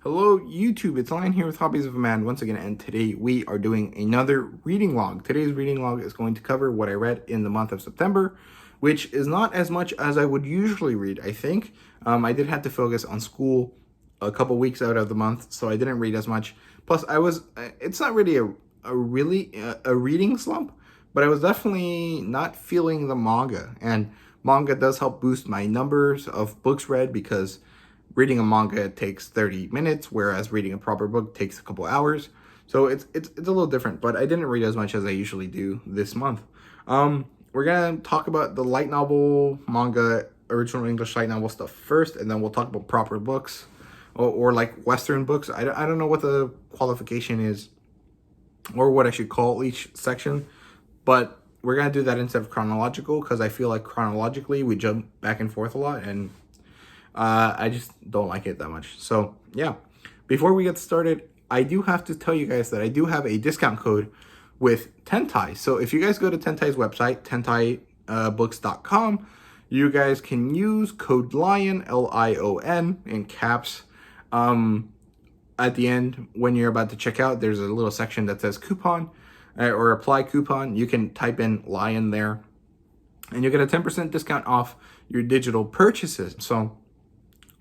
Hello YouTube, it's Lion here with Hobbies of a Man once again, and today we are doing another reading log. Today's reading log is going to cover what I read in the month of September, which is not as much as I would usually read, I think. I did have to focus on school a couple weeks out of the month, so I didn't read as much. Plus, it's not really a reading slump, but I was definitely not feeling the manga, and manga does help boost my numbers of books read because reading a manga takes 30 minutes, whereas reading a proper book takes a couple hours. So it's a little different, but I didn't read as much as I usually do this month. We're gonna talk about the light novel, manga, original English light novel stuff first, and then we'll talk about proper books or like Western books. I don't know what the qualification is or what I should call each section, but we're gonna do that instead of chronological because I feel like chronologically we jump back and forth a lot, and I just don't like it that much. So yeah, before we get started, I do have to tell you guys that I do have a discount code with Tentai. So if you guys go to Tentai's website, tentaibooks.com, you guys can use code LION, L-I-O-N, in caps. At the end, when you're about to check out, there's a little section that says coupon or apply coupon. You can type in LION there, and you get a 10% discount off your digital purchases. So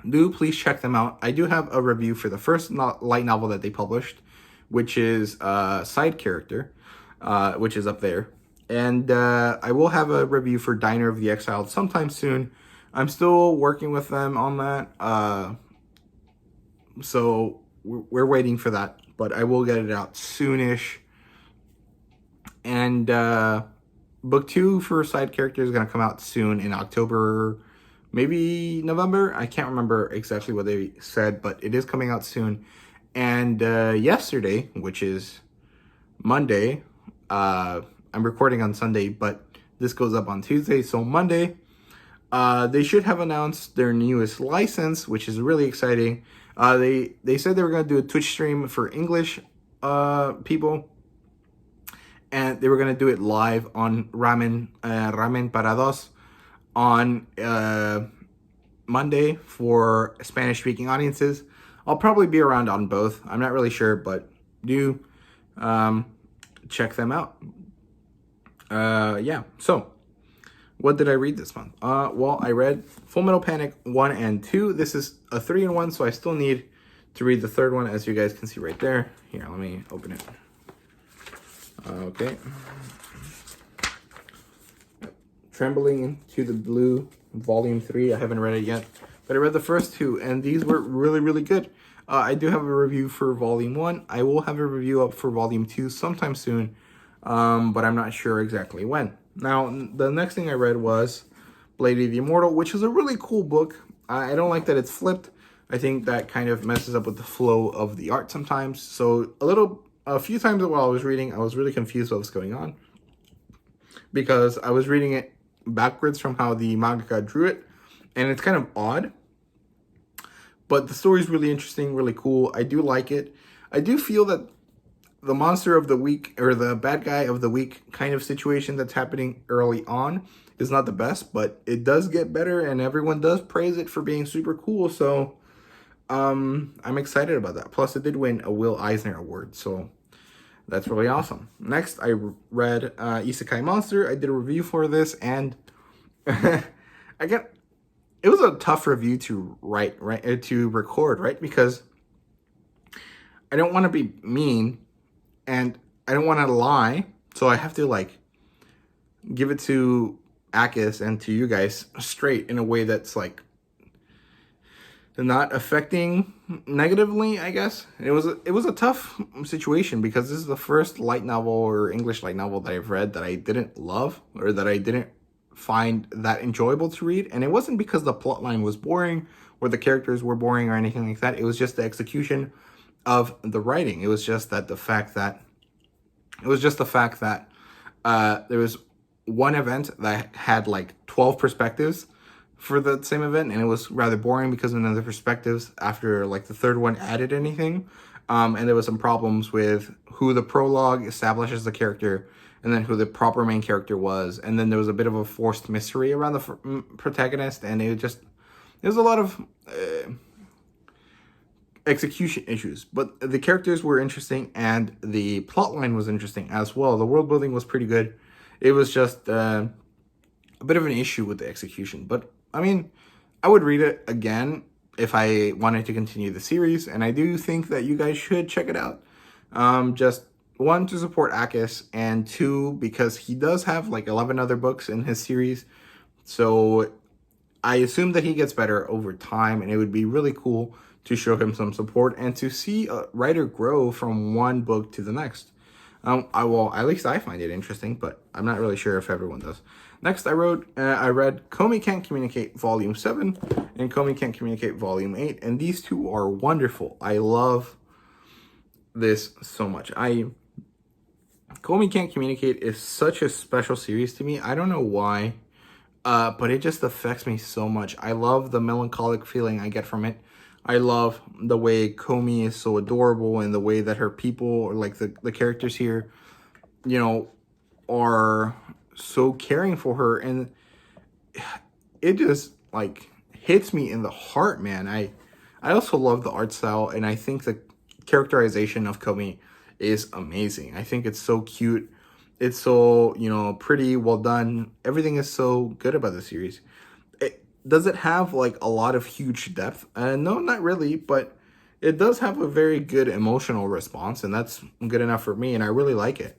do please check them out. I do have a review for the first light novel that they published, which is Side Character, which is up there. And I will have a review for Diner of the Exiled sometime soon. I'm still working with them on that. So we're waiting for that, but I will get it out soonish. And book 2 for Side Character is going to come out soon in October, maybe November. I can't remember exactly what they said, but it is coming out soon. And yesterday, which is Monday, I'm recording on Sunday, but this goes up on Tuesday. So Monday, they should have announced their newest license, which is really exciting. They said they were going to do a Twitch stream for English people, and they were going to do it live on Ramen Parados on Monday for Spanish-speaking audiences. I'll probably be around on both. I'm not really sure, but do check them out. Yeah, so what did I read this month? Well, I read Full Metal Panic 1 and 2. This is a 3-in-1, so I still need to read the third one, as you guys can see right there. Here, let me open it. Okay. Trembling into the Blue, Volume 3. I haven't read it yet, but I read the first two, and these were really, really good. I do have a review for Volume 1. I will have a review up for Volume 2 sometime soon, but I'm not sure exactly when. Now, the next thing I read was Blade of the Immortal, which is a really cool book. I don't like that it's flipped. I think that kind of messes up with the flow of the art sometimes. So a few times while I was reading, I was really confused what was going on, because I was reading it backwards from how the manga drew it, and it's kind of odd, but the story is really interesting, really cool. I do like it. I do feel that the monster of the week, or the bad guy of the week kind of situation that's happening early on, is not the best, but it does get better, and everyone does praise it for being super cool. So I'm excited about that. Plus, it did win a Will Eisner Award, so that's really awesome. Next, I read Isekai Monster. I did a review for this, and it was a tough review to record, right? Because I don't want to be mean, and I don't want to lie, so I have to give it to Akis and to you guys straight in a way that's not affecting negatively, I guess. It was a tough situation because this is the first light novel or English light novel that I've read that I didn't love, or that I didn't find that enjoyable to read. And it wasn't because the plotline was boring or the characters were boring or anything like that. It was just the execution of the writing. It was just the fact that there was one event that had 12 perspectives for the same event, and it was rather boring because none of the perspectives after the third one added anything. And there was some problems with who the prologue establishes the character, and then who the proper main character was, and then there was a bit of a forced mystery around the protagonist, and it was a lot of execution issues, but the characters were interesting and the plot line was interesting as well. The world building was pretty good. It was just a bit of an issue with the execution, but I mean, I would read it again if I wanted to continue the series, and I do think that you guys should check it out. Just one, to support Akis, and two, because he does have like 11 other books in his series, so I assume that he gets better over time, and it would be really cool to show him some support and to see a writer grow from one book to the next. At least I find it interesting, but I'm not really sure if everyone does. Next, I read Comey Can't Communicate Volume 7 and Comey Can't Communicate Volume 8, and these two are wonderful. I love this so much. Comey Can't Communicate is such a special series to me. I don't know why, but it just affects me so much. I love the melancholic feeling I get from it. I love the way Comey is so adorable, and the way that her people, like the characters here, you know, are so caring for her, and it just like hits me in the heart, man. I also love the art style, and I think the characterization of Comey is amazing. I think it's so cute. It's so, you know, pretty, well done. Everything is so good about the series. Does it have like a lot of huge depth? No, not really, but it does have a very good emotional response, and that's good enough for me, and I really like it.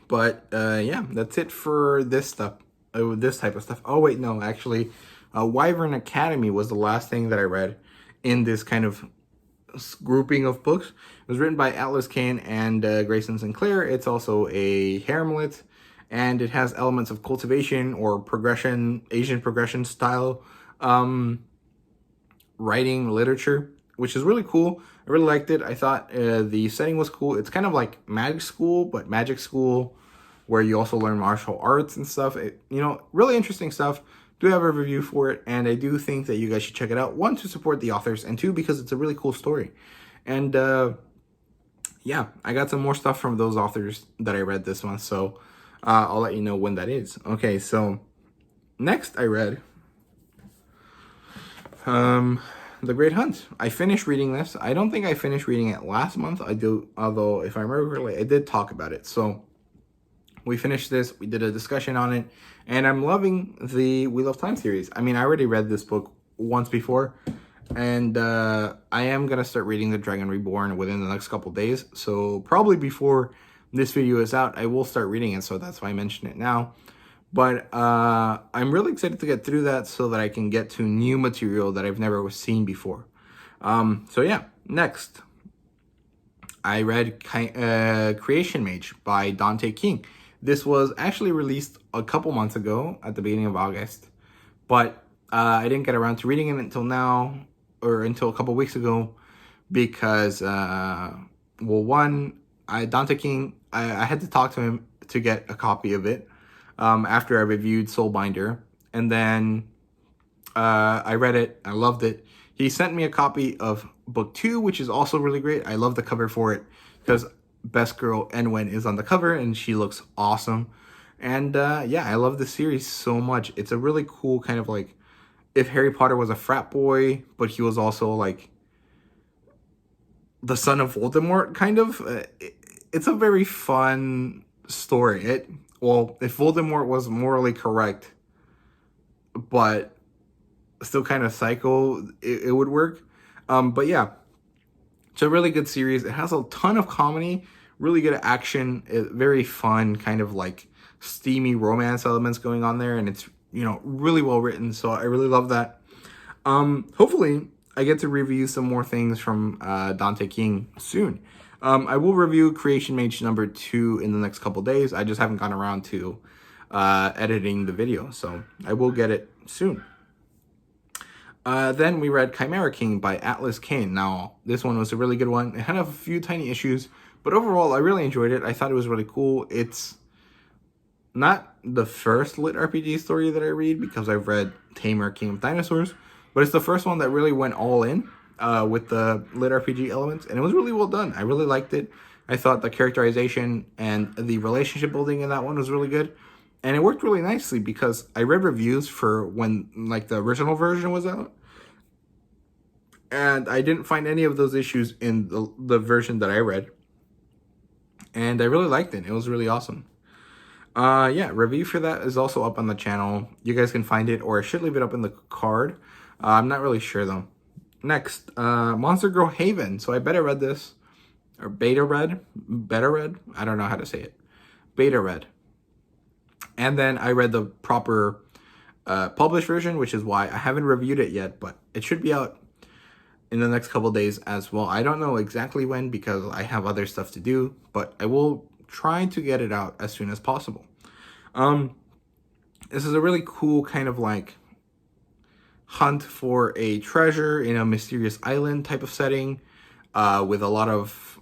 But yeah, that's it for this stuff, this type of stuff. Oh wait, no, actually, Wyvern Academy was the last thing that I read in this kind of grouping of books. It was written by Kane and Grayson Sinclair. It's also a haremlet, and it has elements of cultivation or progression, Asian progression style writing literature, which is really cool. I really liked it. I thought the setting was cool. It's kind of like magic school, but magic school where you also learn martial arts and stuff. You know, really interesting stuff. Do have a review for it, and I do think that you guys should check it out. One, to support the authors, and two, because it's a really cool story. And yeah, I got some more stuff from those authors that I read this month, so I'll let you know when that is. Okay, so next I read The Great Hunt. I finished reading this. I don't think I finished reading it last month. Although if I remember correctly, I did talk about it. So we finished this. We did a discussion on it, and I'm loving the Wheel of Time series. I mean, I already read this book once before, and I am gonna start reading The Dragon Reborn within the next couple days. So probably before this video is out, I will start reading it. So that's why I mention it now. But I'm really excited to get through that so that I can get to new material that I've never seen before. So yeah, next, I read Creation Mage by Dante King. This was actually released a couple months ago at the beginning of August, but I didn't get around to reading it until now, or until a couple weeks ago, because, well, one, Dante King, I had to talk to him to get a copy of it. After I reviewed Soulbinder, and then I read it. I loved it. He sent me a copy of book 2, which is also really great. I love the cover for it because Best Girl Enwen is on the cover, and she looks awesome. And yeah, I love the series so much. It's a really cool kind of like if Harry Potter was a frat boy, but he was also like the son of Voldemort, kind of. It's a very fun story. Well, if Voldemort was morally correct, but still kind of psycho, it would work. But yeah, it's a really good series. It has a ton of comedy, really good action, very fun, kind of like steamy romance elements going on there. And it's, you know, really well written. So I really love that. Hopefully I get to review some more things from Dante King soon. I will review Creation Mage number 2 in the next couple days. I just haven't gotten around to editing the video, so I will get it soon. Then we read Chimera King by Kane. Now, this one was a really good one. It had a few tiny issues, but overall, I really enjoyed it. I thought it was really cool. It's not the first lit RPG story that I read, because I've read Tamer, King of Dinosaurs, but it's the first one that really went all in with the lit RPG elements, and it was really well done. I really liked it. I thought the characterization and the relationship building in that one was really good, and it worked really nicely because I read reviews for when like the original version was out, And I didn't find any of those issues in the version that I read. And I really liked it. It was really awesome. Yeah, review for that is also up on the channel. You guys can find it, or I should leave it up in the card. I'm not really sure though. Next, Monster Girl Haven. So I beta read this, or beta read, I don't know how to say it. Beta read. And then I read the proper published version, which is why I haven't reviewed it yet, but it should be out in the next couple days as well. I don't know exactly when because I have other stuff to do, but I will try to get it out as soon as possible. This is a really cool kind of like hunt for a treasure in a mysterious island type of setting, with a lot of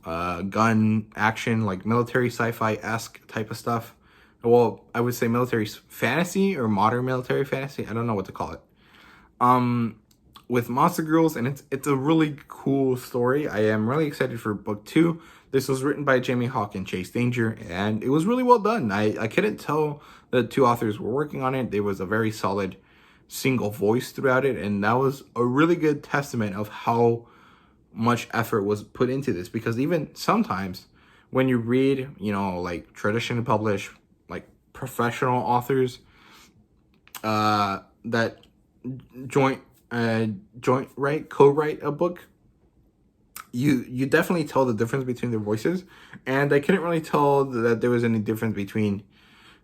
gun action, like military sci-fi-esque type of stuff. Well, I would say military fantasy or modern military fantasy. I don't know what to call it. With Monster Girls, and it's a really cool story. I am really excited for book 2. This was written by Jamie Hawk and Chase Danger, and it was really well done. I couldn't tell the two authors were working on it. There was a very solid single voice throughout it, and that was a really good testament of how much effort was put into this. Because even sometimes when you read, like traditionally published, like professional authors that co-write a book, you definitely tell the difference between their voices, and I couldn't really tell that there was any difference between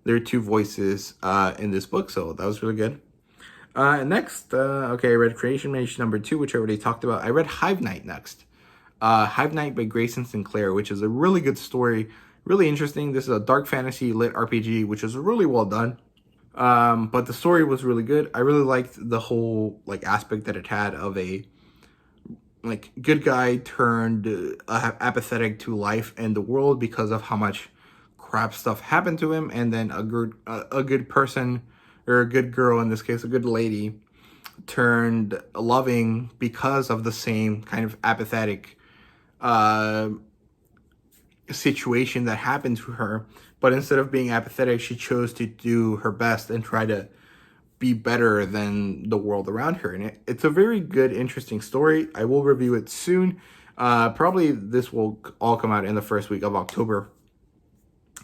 their two voices in this book, so that was really good. Next, okay, I read Creation Mage number 2, which I already talked about. I read Hive Night next. Hive Night by Grayson Sinclair, which is a really good story, really interesting. This is a dark fantasy lit RPG, which is really well done. But the story was really good. I really liked the whole like aspect that it had of a like good guy turned apathetic to life and the world because of how much crap stuff happened to him, and then a good person, or a good girl in this case, a good lady, turned loving because of the same kind of apathetic situation that happened to her. But instead of being apathetic, she chose to do her best and try to be better than the world around her. And it's a very good, interesting story. I will review it soon. Probably this will all come out in the first week of October.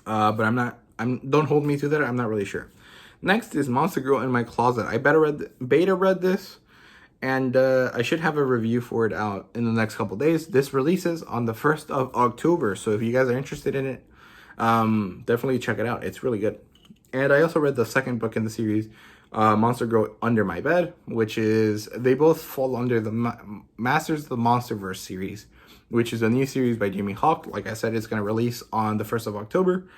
But don't hold me to that. I'm not really sure. Next is Monster Girl in My Closet. I beta read this, and I should have a review for it out in the next couple days. This releases on the 1st of October, so if you guys are interested in it, definitely check it out. It's really good. And I also read the second book in the series, Monster Girl Under My Bed, which is, they both fall under the Masters of the Monsterverse series, which is a new series by Jamie Hawk. Like I said, it's going to release on the 1st of October.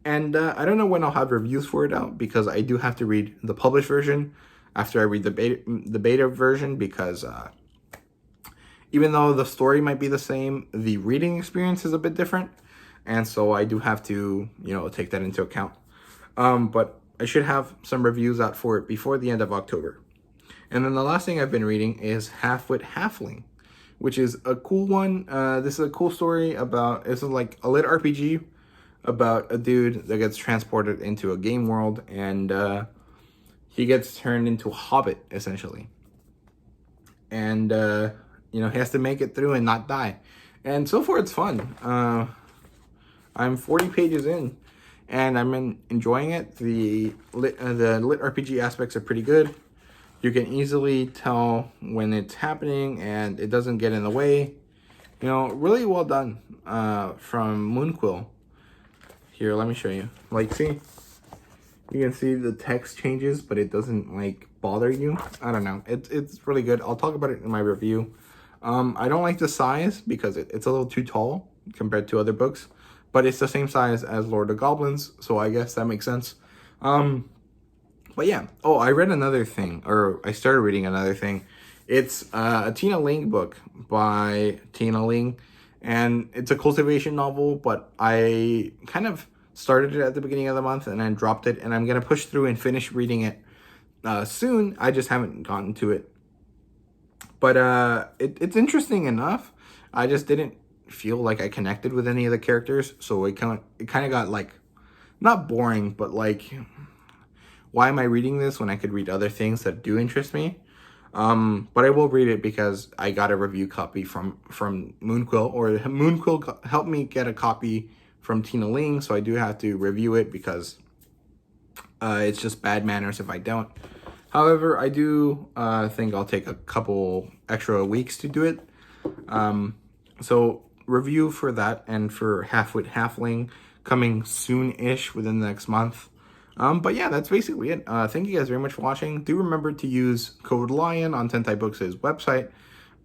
And I don't know when I'll have reviews for it out, because I do have to read the published version after I read the beta version, because even though the story might be the same, the reading experience is a bit different. And so I do have to, take that into account. But I should have some reviews out for it before the end of October. And then the last thing I've been reading is Half-Wit Halfling, which is a cool one. This is a cool story about, this is like a lit RPG about a dude that gets transported into a game world, and he gets turned into a hobbit, essentially. And, he has to make it through and not die. And so far, it's fun. I'm 40 pages in, and I'm enjoying it. The lit RPG aspects are pretty good. You can easily tell when it's happening, and it doesn't get in the way. Really well done from Moonquill. Here, let me show you. Like, see? You can see the text changes, but it doesn't, like, bother you. I don't know. It's really good. I'll talk about it in my review. I don't like the size because it's a little too tall compared to other books. But it's the same size as Lord of Goblins, so I guess that makes sense. But yeah. Oh, I read another thing, or I started reading another thing. It's a Tina Ling book by Tina Ling, and it's a cultivation novel, but I kind of started it at the beginning of the month and then dropped it, and I'm going to push through and finish reading it soon. I just haven't gotten to it. But it's interesting enough. I just didn't feel like I connected with any of the characters, so it kind of got like, not boring, but like, why am I reading this when I could read other things that do interest me? But I will read it because I got a review copy from Moonquill, or Moonquill helped me get a copy from Tina Ling, so I do have to review it because it's just bad manners if I don't. However, I do think I'll take a couple extra weeks to do it. So review for that and for Halfwit Halfling coming soon-ish within the next month. But yeah, that's basically it. Thank you guys very much for watching. Do remember to use code LION on Tentai Books' website.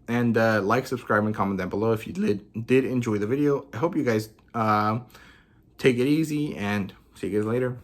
And like, subscribe, and comment down below if you did enjoy the video. I hope you guys take it easy, and see you guys later.